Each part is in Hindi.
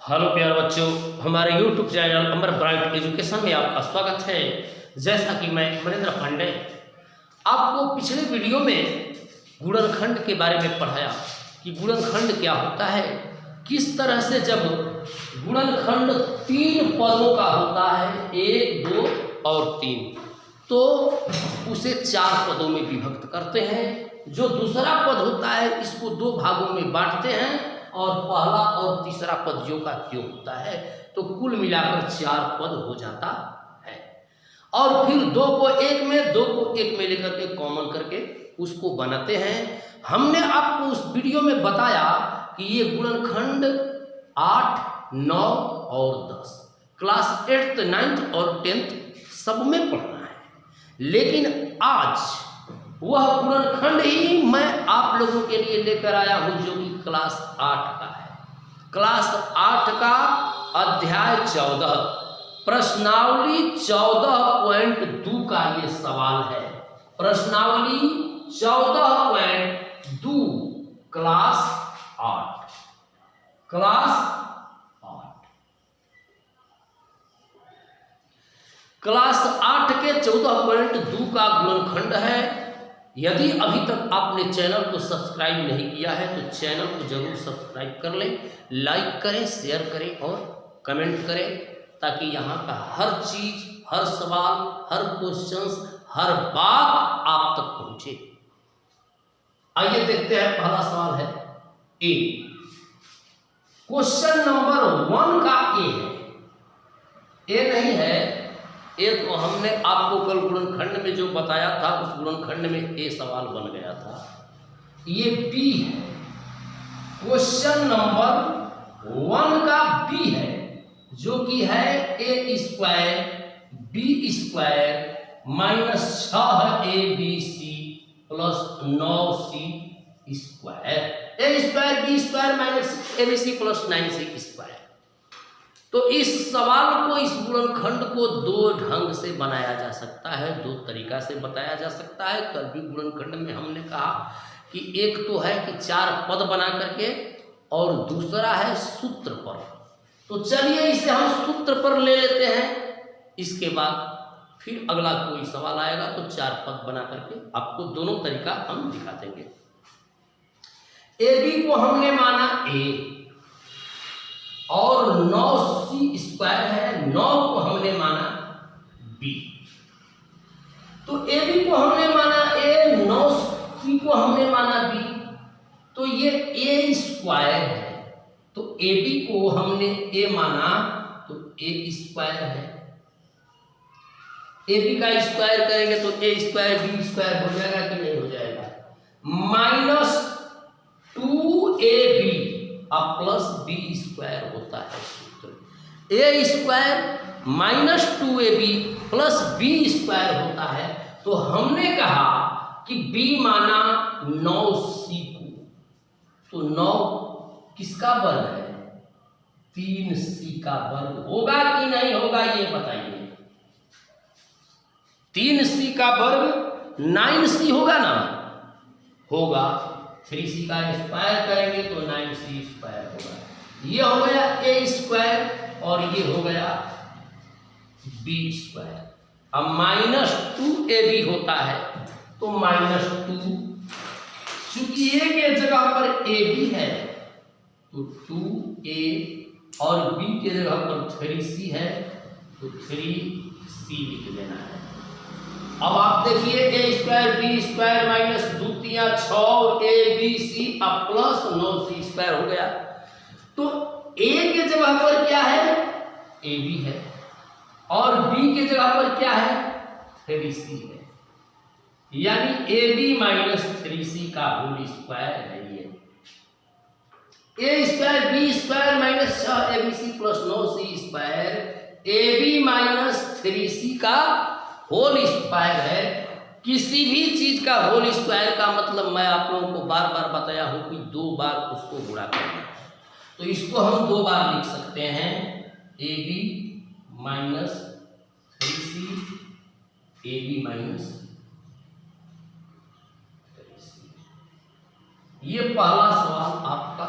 हेलो प्यारे बच्चों, हमारे YouTube चैनल अमर ब्राइट एजुकेशन में आपका स्वागत है। जैसा कि मैं मनिंद्र पांडे आपको पिछले वीडियो में गुणनखंड के बारे में पढ़ाया कि गुणनखंड क्या होता है, किस तरह से जब गुणनखंड 3 पदों का होता है, 1, 2 और 3, तो उसे 4 पदों में विभक्त करते हैं। जो दूसरा पद होता है इसको 2 भागों में बांटते हैं और पहला और तीसरा पद जो का त्यों होता है, तो कुल मिलाकर 4 पद हो जाता है। और फिर 2 को 1 में 2 को 1 में लेकर के कॉमन करके उसको बनाते हैं। हमने आपको उस वीडियो में बताया कि ये गुणनखंड 8, 9 और 10 क्लास 8th, 9th और 10th सब में पढ़ना है। लेकिन आज वह गुणनखंड ही मैं आप लोगों के लिए लेकर आया हूं जो कि क्लास 8 का है। क्लास 8 का अध्याय 14 प्रश्नावली 14.2 का ये सवाल है। प्रश्नावली 14.2 क्लास 8 क्लास 8 के 14.2 का गुणनखंड है। यदि अभी तक आपने चैनल को सब्सक्राइब नहीं किया है तो चैनल को जरूर सब्सक्राइब कर लें, लाइक करें, शेयर करें और कमेंट करें, ताकि यहाँ का हर चीज, हर सवाल, हर क्वेश्चंस, हर बात आप तक पहुंचे। आइए देखते हैं, पहला सवाल है ए। क्वेश्चन नंबर 1 का ए है। ए नहीं है, ये तो हमने आपको कल गुणनखंड में जो बताया था उस गुणनखंड में ए सवाल बन गया था। ये बी है। क्वेश्चन नंबर 1 का बी है, जो कि है a² b² minus 6abc plus 9c²। a² b² minus abc plus 9c²। तो इस सवाल को, इस गुणनखंड को 2 ढंग से बनाया जा सकता है, 2 तरीका से बताया जा सकता है। कल भी गुणनखंड में हमने कहा कि एक तो है कि 4 पद बना करके और दूसरा है सूत्र पर। तो चलिए इसे हम सूत्र पर ले लेते हैं। इसके बाद फिर अगला कोई सवाल आएगा तो 4 पद बना करके आपको दोनों तरीका हम दिखा देंगे। ए बी को हमने माना ए और 9c² है, 9 को हमने माना b। तो ए बी को हमने माना a, 9c को हमने माना b, तो ये a² है। तो ए बी को हमने a माना तो a² है। ए बी का स्क्वायर करेंगे तो a² b² हो जाएगा कि नहीं हो जाएगा। माइनस 2ab अब प्लस b² होता है सूत्र। a² minus 2ab plus b² होता है। तो हमने कहा कि b माना 9c को, तो 9 किसका वर्ग है? 3c का वर्ग होगा कि नहीं होगा ये बताइए। 3c का वर्ग 9c होगा ना? होगा। 3c का स्क्वायर करेंगे तो 9c² होगा। ये हो गया a² और ये हो गया b²। अब माइनस 2ab होता है तो माइनस 2, चूंकि a के जगह पर ab है तो 2a और b के जगह पर 3c है तो 3c लिख देना है। अब आप देखिए a² b² माइनस 2 3 6abc अब प्लस 9c² हो गया। तो a के जगह पर क्या है? ab है और b के जगह पर क्या है? 3c है। यानी ab माइनस 3c का होल स्क्वायर है ये। a² b² minus 6abc plus 9c² ab minus 3c का होल स्क्वायर है। किसी भी चीज का होल स्क्वायर का मतलब मैं आप लोगों को बार बार बताया हूं कि 2 बार उसको गुणा करना है। तो इसको हम 2 बार लिख सकते हैं, ab minus 3c ab minus 3c। ये पहला सवाल आपका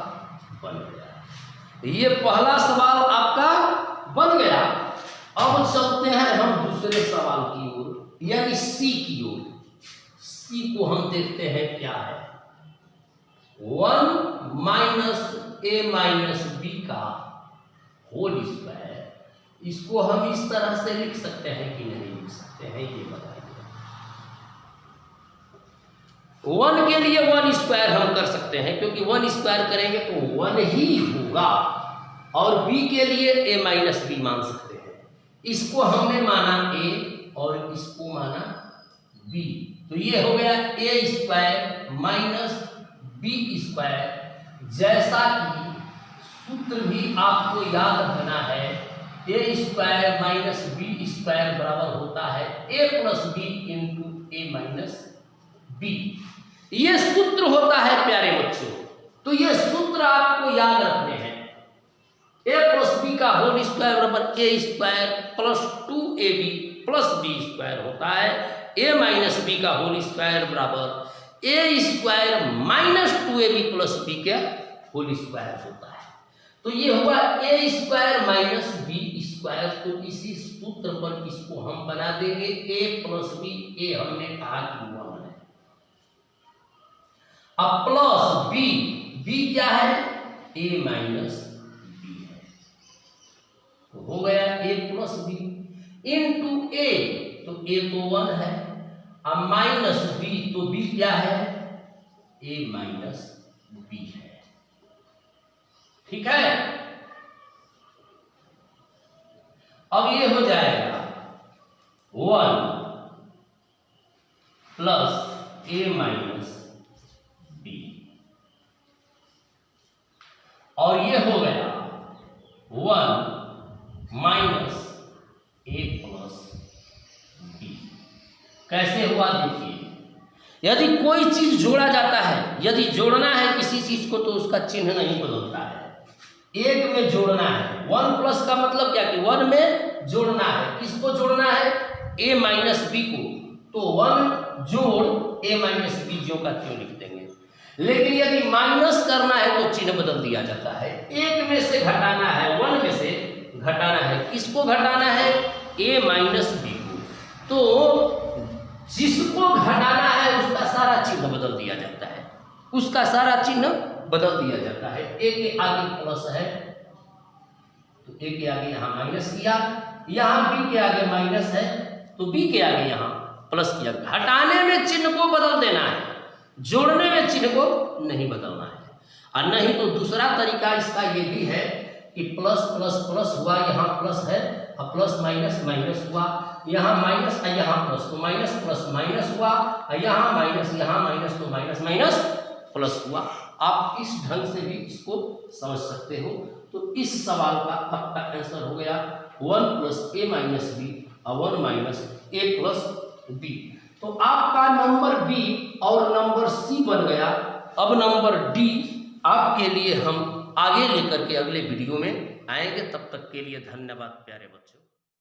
बन गया। ये पहला सवाल आपका बन गया। अब चलते हैं हम दूसरे सवाल की ओर, यानी सी की ओर। सी को हम देखते हैं क्या है। 1 माइनस ए माइनस बी का होल स्क्वायर। इसको हम इस तरह से लिख सकते हैं कि नहीं लिख सकते हैं, ये बताइए। 1 के लिए 1 स्क्वायर हम कर सकते हैं, क्योंकि 1 स्क्वायर करेंगे तो 1 ही होगा। और b के लिए a माइनस बी मान सकते हैं। इसको हमने माना a और इसको माना b, तो ये हो गया a square minus B square. जैसा कि सूत्र भी आपको याद रखना है, a square minus B square बराबर होता है a plus b into a minus b. ये सूत्र होता है प्यारे बच्चों। तो ये सूत्र आपको याद रखने हैं। a प्लस बी का होल स्क्वायर बराबर A square plus 2ab plus B square होता है। a माइनस बी का होल स्क्वायर बराबर A square minus 2ab plus B का होल स्क्वायर होता है। तो ये हुआ A square minus B square. तो इसी सूत्र पर इसको हम बना देंगे a प्लस बी। ए हमने कहा कि 1 है। अब प्लस बी, बी क्या है? a माइनस बी है। तो हो गया a प्लस बी इंटू ए, तो a तो 1 है। अब माइनस बी, तो b क्या है? a माइनस बी है। ठीक है। अब ये हो जाएगा 1 प्लस a माइनस बी, और ये हो गया 1 माइनस ए प्लस बी। कैसे हुआ देखिए। यदि कोई चीज जोड़ा जाता है, यदि जोड़ना है किसी चीज को, तो उसका चिन्ह नहीं बदलता है। एक में जोड़ना है, 1 प्लस का मतलब क्या कि 1 में जोड़ना है। किसको जोड़ना है? a माइनस बी को। तो 1 जोड़ a माइनस बी जो का क्यों लिख देंगे। लेकिन यदि माइनस करना है तो चिन्ह बदल दिया जाता है। एक में से घटाना है, 1 में से घटाना है। किसको घटाना है? a माइनस बी को। तो जिसको घटाना है उसका सारा चिन्ह बदल दिया जाता है, उसका सारा चिन्ह बदल दिया जाता है। a के आगे प्लस है तो a के आगे यहाँ माइनस किया, यहाँ b के आगे माइनस है तो b के आगे यहाँ प्लस किया। घटाने में चिन्ह को बदल देना है, जोड़ने में चिन्ह को नहीं बदलना है। और नहीं तो दूसरा तरीका इसका ये भी है कि प्लस प्लस प्लस हुआ, यहाँ प्लस है, और प्लस माइनस माइनस हुआ, यहाँ माइनस और यहाँ प्लस, तो माइनस प्लस माइनस हुआ, और यहाँ माइनस तो माइनस माइनस प्लस हुआ। आप इस ढंग से भी इसको समझ सकते हो। तो इस सवाल का आपका आंसर हो गया 1 प्लस ए माइनस बी और 1 माइनस ए प्लस बी। तो आपका नंबर बी और नंबर सी बन गया। अब नंबर डी आपके लिए हम आगे लेकर के अगले वीडियो में आएंगे। तब तक के लिए धन्यवाद प्यारे बच्चों।